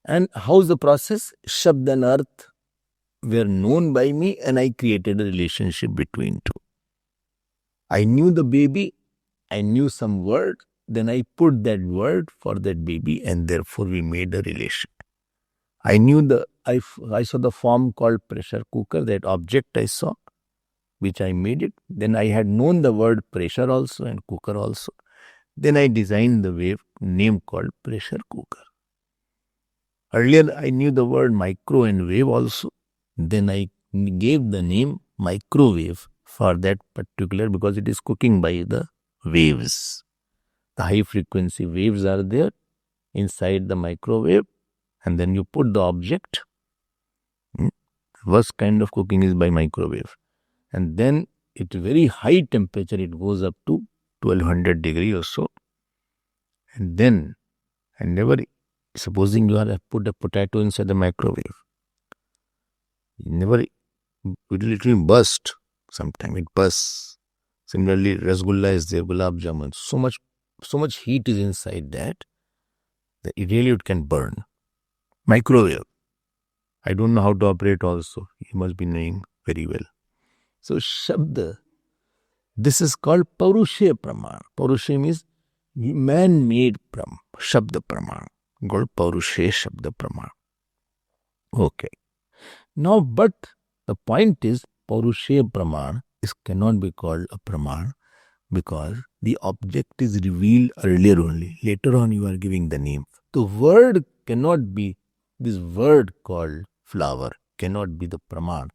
And how is the process? Shabd and Arth were known by me and I created a relationship between two. I knew the baby, I knew some word, then I put that word for that baby and therefore we made a relation. I saw the form called pressure cooker, that object I saw, which I made it. Then I had known the word pressure also and cooker also. Then I designed the wave name called pressure cooker. Earlier I knew the word micro and wave also. Then I gave the name microwave for that particular, because it is cooking by the waves. The high frequency waves are there inside the microwave, and then you put the object. Worst kind of cooking is by microwave. And then at very high temperature, it goes up to 1200 degrees or so. And then, supposing you are put a potato inside the microwave, it will burst. Sometimes it bursts. Similarly, rasgulla is there, gulab jamun. So much heat is inside that it can burn. Microwave. I don't know how to operate also. You must be knowing very well. So, Shabda, this is called Paurusheya Praman. Paurusheya means man-made Shabda Praman. Called Paurusheya Shabda Praman. Okay. Now, but the point is, Paurusheya Praman cannot be called a Praman because the object is revealed earlier only. Later on, you are giving the name. The word cannot be this word called flower cannot be the praman,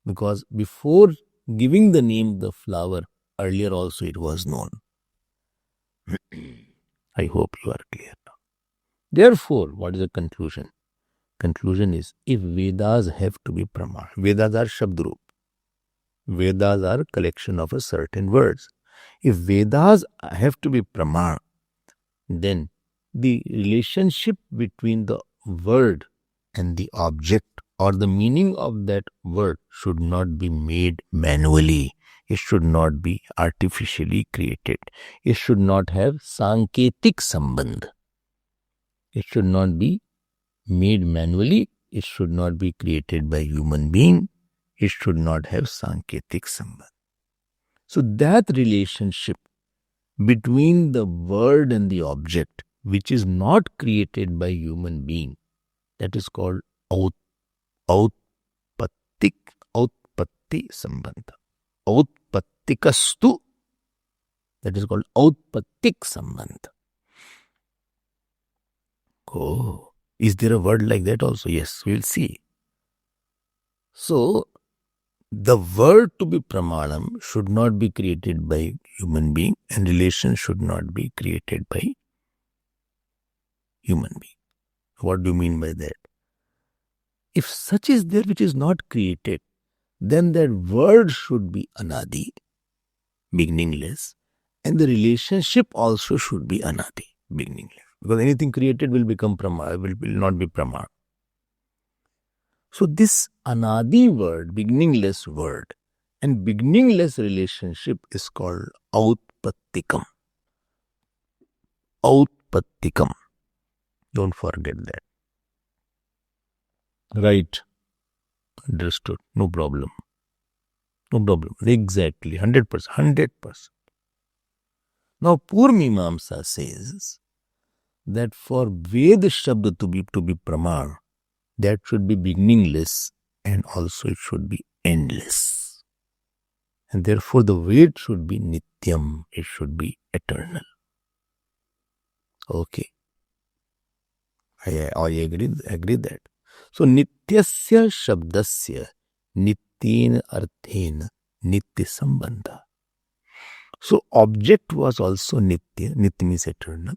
because before giving the name the flower, earlier also it was known. I hope you are clear now. Therefore, what is the conclusion? Conclusion is, if Vedas have to be praman, Vedas are Shabdrup. Vedas are collection of a certain words. If Vedas have to be praman, then the relationship between the word and the object, or the meaning of that word, should not be made manually. It should not be artificially created. It should not have sanketik sambandh. It should not be made manually. It should not be created by human being. It should not have sanketik sambandh. So that relationship between the word and the object, which is not created by human being, that is called outpatti sambandha. Outpattikastu, that is called outpattik sambandha. Oh, is there a word like that also? Yes, we'll see. So, the word to be pramanam should not be created by human being, and relation should not be created by human being. What do you mean by that? If such is there which is not created, then that word should be anadi, beginningless, and the relationship also should be anadi, beginningless. Because anything created will become prama, will not be prama. So this anadi word, beginningless word, and beginningless relationship is called outpattikam. Outpattikam. Don't forget that. Right. Understood. No problem. No problem. Exactly. 100%. 100%. Now, Purmimamsa says that for Ved Shabd to be Pramar, that should be beginningless and also it should be endless. And therefore the Ved should be Nityam. It should be eternal. Okay. I agree that. So, Nityasya Shabdasya Nityen Arthen Nitya Sambandha. So, object was also Nitya. Nitya means eternal.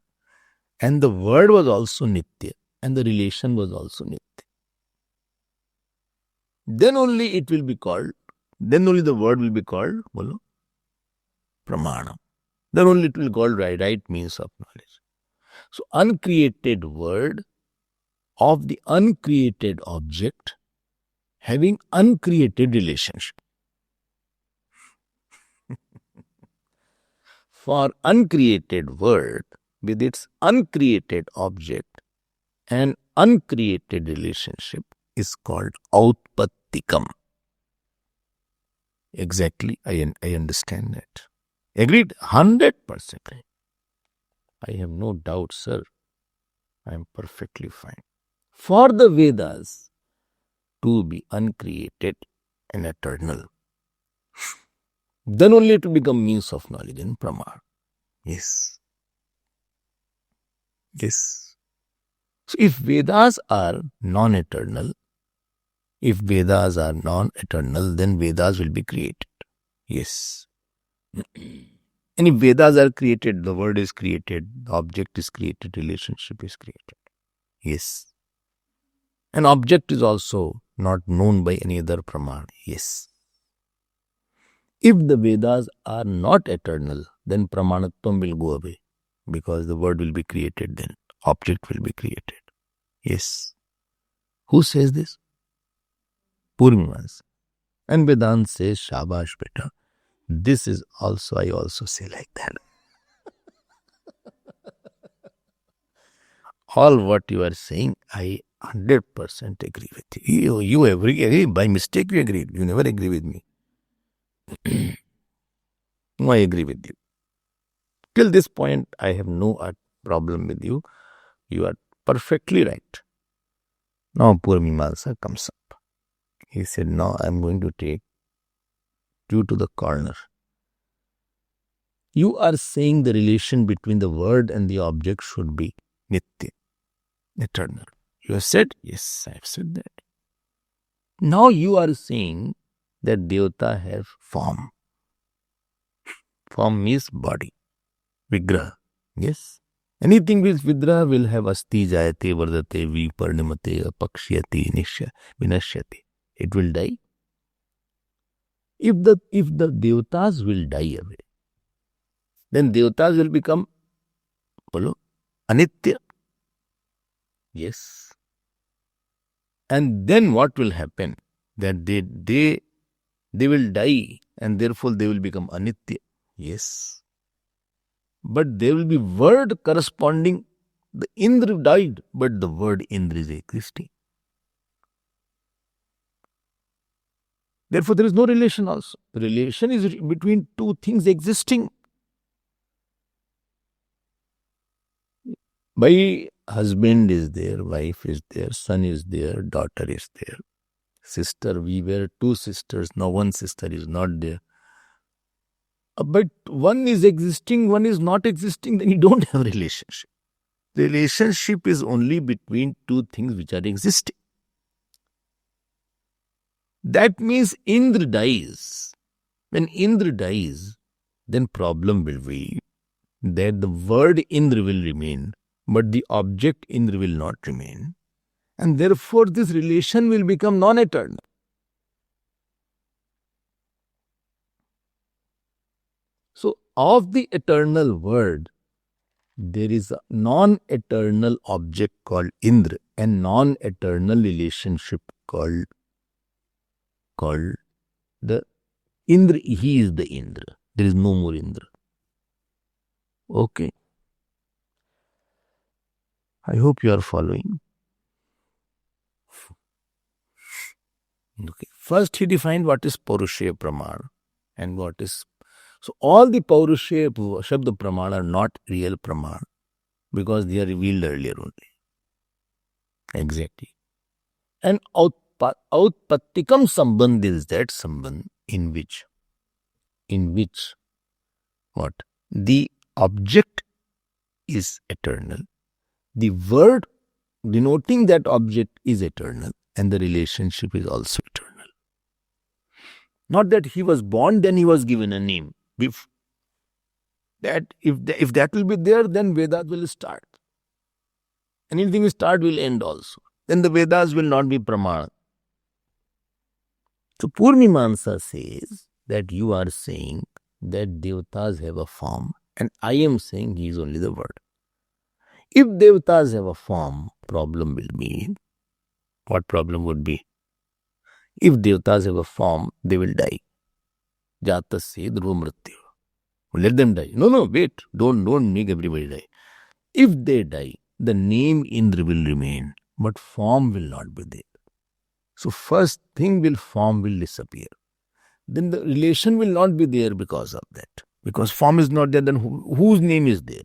And the word was also Nitya. And the relation was also Nitya. Then only it will be called, then only the word will be called, Pramana. Then only it will be called right means of knowledge. So, uncreated word of the uncreated object having uncreated relationship. For uncreated word with its uncreated object and uncreated relationship is called outpattikam. Exactly, I understand that. Agreed? 100%. I have no doubt, sir. I am perfectly fine. For the Vedas to be uncreated and eternal, then only it will become means of knowledge in Pramar. Yes. Yes. So if Vedas are non-eternal, then Vedas will be created. Yes. And if Vedas are created, the word is created, the object is created, relationship is created. Yes. An object is also not known by any other Praman. Yes. If the Vedas are not eternal, then Pramanatvam will go away, because the word will be created then. Object will be created. Yes. Who says this? Purmimamsa. And Vedanta says, Shabash beta. This is also, I also say like that. All what you are saying, I 100% agree with you. You agree. By mistake you agreed. You never agree with me. No, I agree with you. Till this point, I have no problem with you. You are perfectly right. Now Purmimamsa comes up. He said, no, I am going to take you to the corner. You are saying the relation between the word and the object should be Nitya, eternal. You have said? Yes, I have said that. Now you are saying that Devata have form. Form means body, vigraha. Yes. Anything with vigraha will have asti, jayate, vardate, viparnimate, apakshayati, vinashyati. It will die. If the devatas will die away, then devatas will become anitya. Yes. And then what will happen? That they will die and therefore they will become anitya. Yes. But there will be word corresponding. The Indra died, but the word Indra is existing. Therefore, there is no relation also. The relation is between two things existing. My husband is there, wife is there, son is there, daughter is there, sister. We were two sisters, now one sister is not there. But one is existing, one is not existing, then you don't have relationship. The relationship is only between two things which are existing. That means Indra dies. When Indra dies, then problem will be that the word Indra will remain, but the object Indra will not remain. And therefore this relation will become non-eternal. So of the eternal word, there is a non-eternal object called Indra and non-eternal relationship called the Indra. He is the Indra. There is no more Indra. Okay. I hope you are following. Okay. First he defined what is Paurushaya Pramana and what is... So all the Paurushaya Shabda Pramana are not real Pramana because they are revealed earlier only. Exactly. And Outpattikam Sambandh is that Sambandh in which what? The object is eternal. The word denoting that object is eternal and the relationship is also eternal. Not that he was born, then he was given a name. If that will be there, then Vedas will start. Anything will start will end also. Then the Vedas will not be Pramana. So Purmimansa says that you are saying that Devatas have a form and I am saying he is only the word. If Devatas have a form, problem will be, what problem would be? If Devatas have a form, they will die. Jatasya dhruva mrityu. Let them die. No, wait. Don't make everybody die. If they die, the name Indra will remain, but form will not be there. So first thing form will disappear. Then the relation will not be there because of that. Because form is not there, then whose name is there?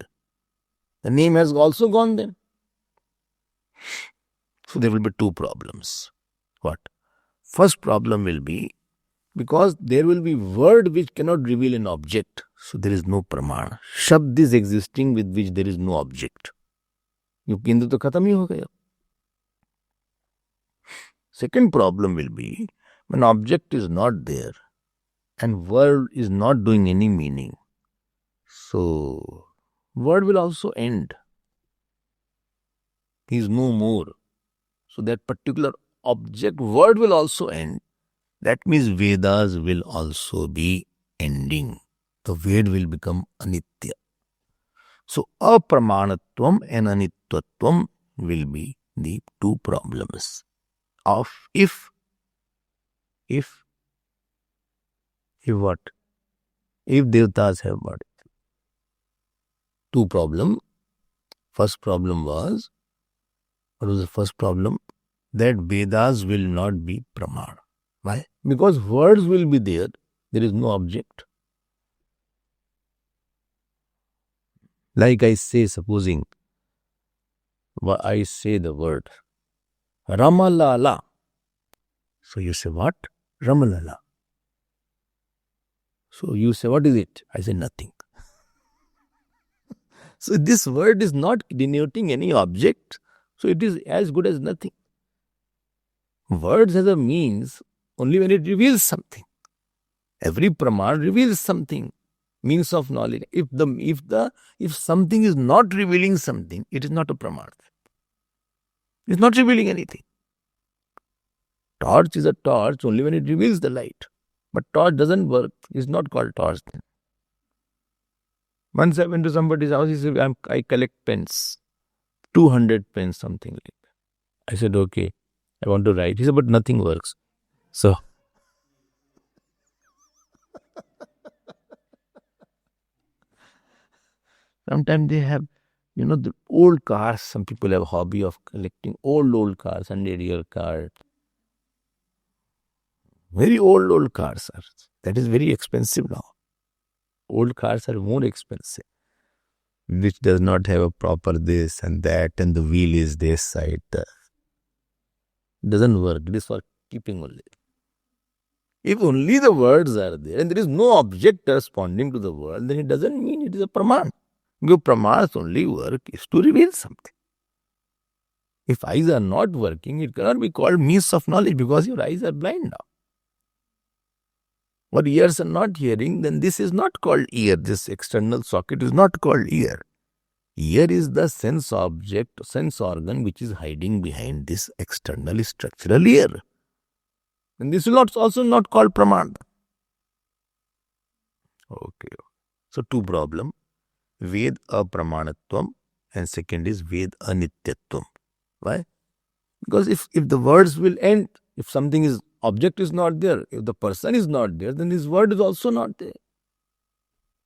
The name has also gone then. So there will be two problems. What? First problem will be because there will be word which cannot reveal an object. So there is no pramana. Shabd is existing with which there is no object. You kendra to khatam hi ho gaya. Second problem will be when object is not there and word is not doing any meaning. So word will also end. He is no more. So that particular object, word will also end. That means Vedas will also be ending. The Ved will become anitya. So apramanatvam and anityatvam will be the two problems of if what? If Devatas have what? Two problems. First problem was, what was the first problem? That Vedas will not be pramana. Why? Because words will be there. There is no object. Like I say, supposing I say the word Ramalala. So you say what? Ramalala. So you say, what is it? I say nothing. So this word is not denoting any object. So it is as good as nothing. Words has a means only when it reveals something. Every praman reveals something, means of knowledge. If something is not revealing something, it is not a praman. It's not revealing anything. Torch is a torch only when it reveals the light. But torch doesn't work. It's not called torch then. Once I went to somebody's house, he said, I collect pens. 200 pens, something like that. I said, okay, I want to write. He said, but nothing works. So, sometimes they have, the old cars. Some people have a hobby of collecting old cars, 100-year cars. Very old cars are. That is very expensive now. Old cars are more expensive. Which does not have a proper this and that, and the wheel is this side. Doesn't work. It is for keeping only. If only the words are there and there is no object responding to the word, then it doesn't mean it is a praman. Because praman's only work is to reveal something. If eyes are not working, it cannot be called means of knowledge because your eyes are blind now. Or ears are not hearing, then this is not called ear. This external socket is not called ear. Ear is the sense object, sense organ which is hiding behind this external structural ear. And this is also not called praman. Okay. So two problems. Ved apramanatvam and second is Ved anityatvam. Why? Because if the words will end, if something is, object is not there, if the person is not there, then this word is also not there.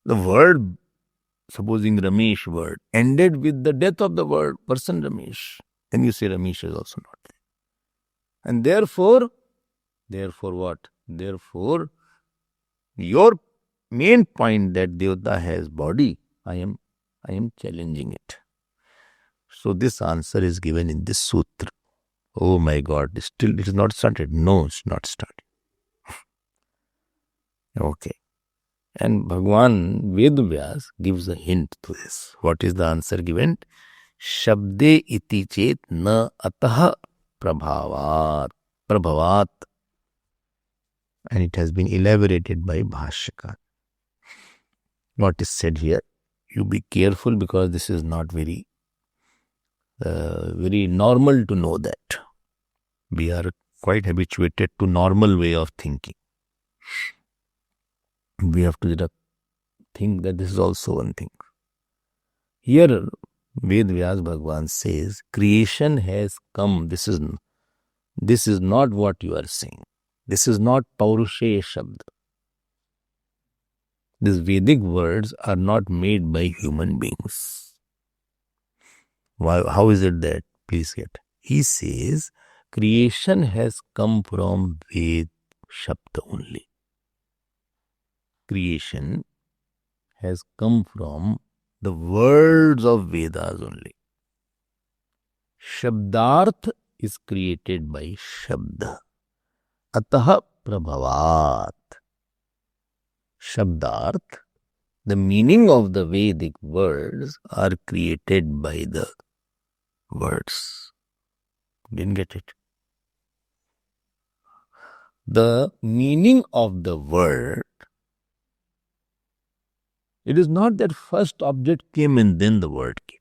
The word, supposing Ramesh word, ended with the death of the word, person Ramesh. Then you say Ramesh is also not there. And therefore what? Therefore, your main point that Devata has body, I am challenging it. So this answer is given in this sutra. Oh my God, still it is not started. No, it's not started. Okay. And Bhagwan Vedavyas gives a hint to this. What is the answer given? Shabde iti chet na ataha prabhavat. And it has been elaborated by Bhashyakar. What is said here? You be careful because this is not very normal to know that. We are quite habituated to normal way of thinking. We have to think that this is also one thing. Here, Vedavyas Bhagwan says, creation has come. This is not what you are saying. This is not Paurusheya Shabda. These Vedic words are not made by human beings. Why? How is it that? Please get. He says, creation has come from Ved Shabda only. Creation has come from the words of Vedas only. Shabdarth is created by Shabda. Ataha prabhavat. Shabdarth, the meaning of the Vedic words are created by the words. Didn't get it? The meaning of the word, it is not that first object came and then the word came.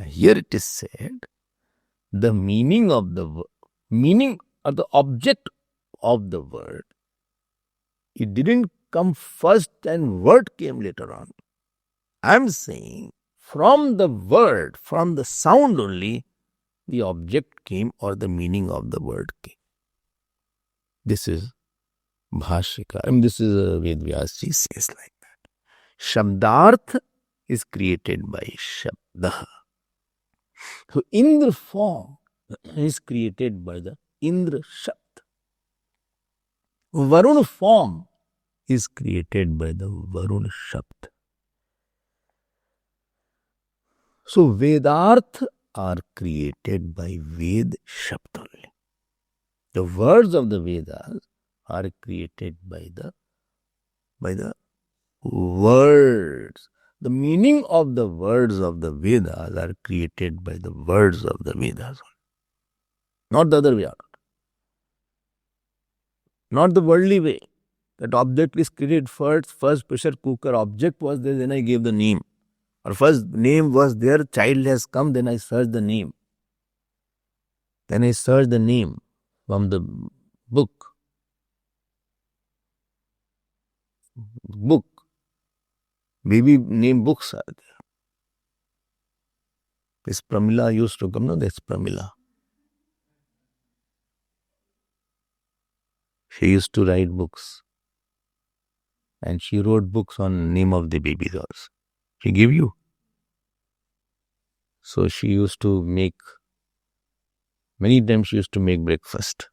Here it is said, the meaning or the object of the word, it didn't come first and word came later on. I'm saying from the word, from the sound only, the object came or the meaning of the word came. This is Bhashyakar. This is Vedavyas ji says like that. Shabdarth is created by Shabda. So Indra form is created by the Indra Shabda. Varun form is created by the Varun Shabda. So Vedarth are created by Ved Shabda only. The words of the Vedas are created by the words. The meaning of the words of the Vedas are created by the words of the Vedas. not the other way out. Not the worldly way. That object is created first pressure cooker object was there, then I gave the name. Or first name was there, child has come, then I search the name. Then I search the name from the book. Baby name books are there. This Pramila used to come, no, that's Pramila. She used to write books. And she wrote books on name of the babies also. She gave you. So she used to make, many times she used to make breakfast.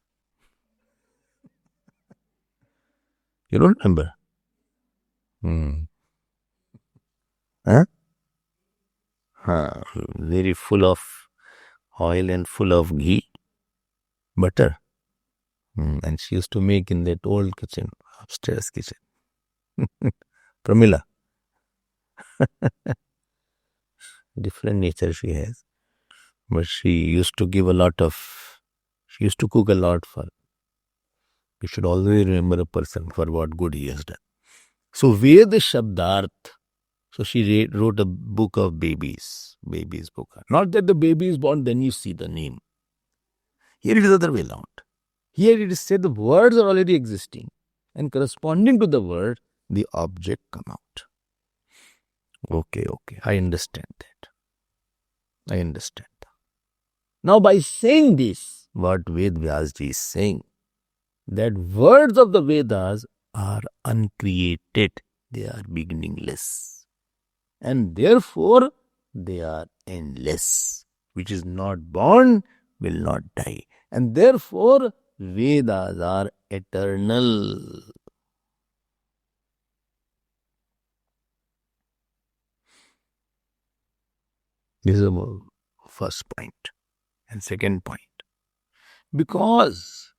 You don't remember? Huh? Very full of oil and full of ghee, butter. And she used to make in that old kitchen, upstairs kitchen. Pramila. Different nature she has. But she used to give a lot of, she used to cook a lot for. You should always remember a person for what good he has done. So Veda Shabdarth. So she wrote a book of babies book. Not that the baby is born, then you see the name. Here it is the other way around. Here it is said the words are already existing, and corresponding to the word, the object come out. Okay. I understand that. Now by saying this, what Ved Vyasji is saying, that words of the Vedas are uncreated, they are beginningless, and therefore they are endless, which is not born will not die, and therefore Vedas are eternal. This is the first point. And second point, because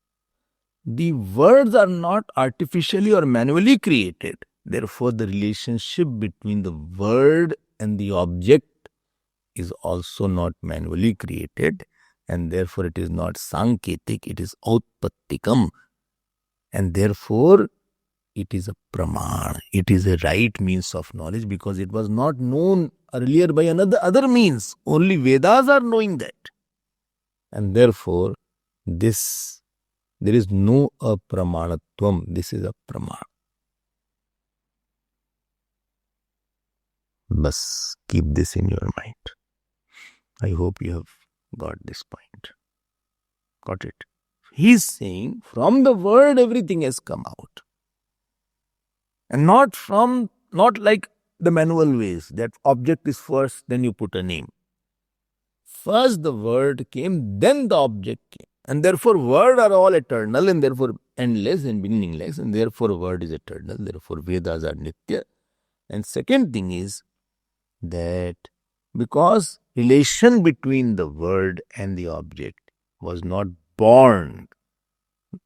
the words are not artificially or manually created, therefore the relationship between the word and the object is also not manually created, and therefore it is not sanketik, it is outpattikam, and therefore it is a praman, it is a right means of knowledge, because it was not known earlier by other means. Only Vedas are knowing that. And therefore, there is no apramanatvam. This is a praman. Bas, keep this in your mind. I hope you have got this point. Got it? He is saying from the word everything has come out. And not like the manual ways, that object is first, then you put a name. First the word came, then the object came. And therefore words are all eternal, and therefore endless and beginningless, and therefore word is eternal, therefore Vedas are nitya. And second thing is that because relation between the word and the object was not born,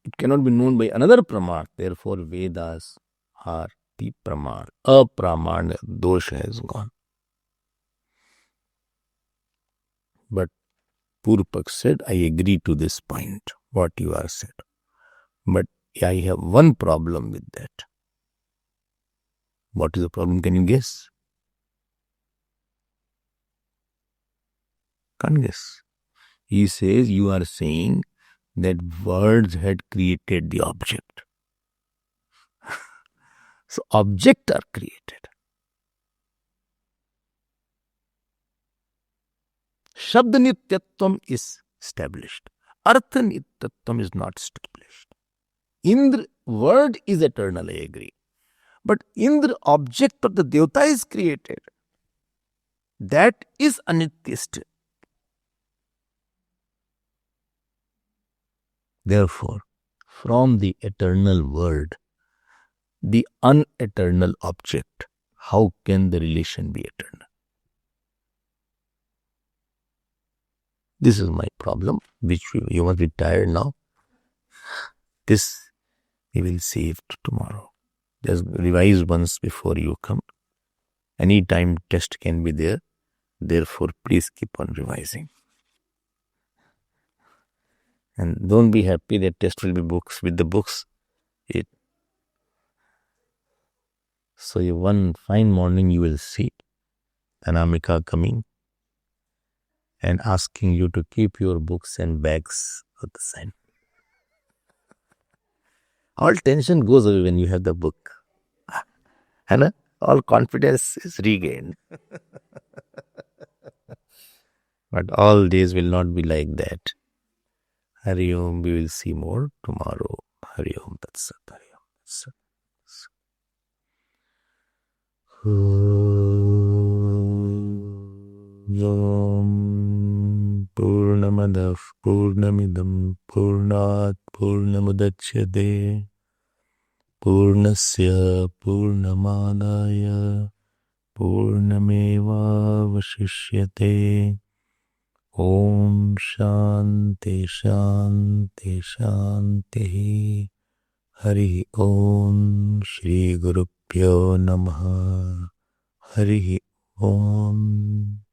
it cannot be known by another praman, therefore Vedas are the praman. Apraman, dosha has gone. But Purpak said, I agree to this point, what you are said. But I have one problem with that. What is the problem? Can you guess? Can't guess. He says, you are saying that words had created the object. So objects are created. Shabda nityatvam is established. Artha nityatvam is not established. Indra, word is eternal, I agree. But Indra, object of the Devata, is created. That is anitya. Therefore, from the eternal word, the uneternal object, how can the relation be eternal? This is my problem, which you must be tired now. This we will save tomorrow. Just revise once before you come. Any time test can be there. Therefore, please keep on revising. And don't be happy that test will be books. With the books, it. So one fine morning you will see Anamika coming and asking you to keep your books and bags at the side. All tension goes away when you have the book. And all confidence is regained. But all days will not be like that. Hari Om, we will see more tomorrow. Hari Om, Tat Sat, Hari Om, Tat Sat. Om Purnamadav Purnamidam Purnat Purnamudachyate Purnasya Purnamadaya Purnameva Vashishyate. Om Shanti Shanti Shanti. Hari Om Shri Guru Pyo Namaha. Hari Om.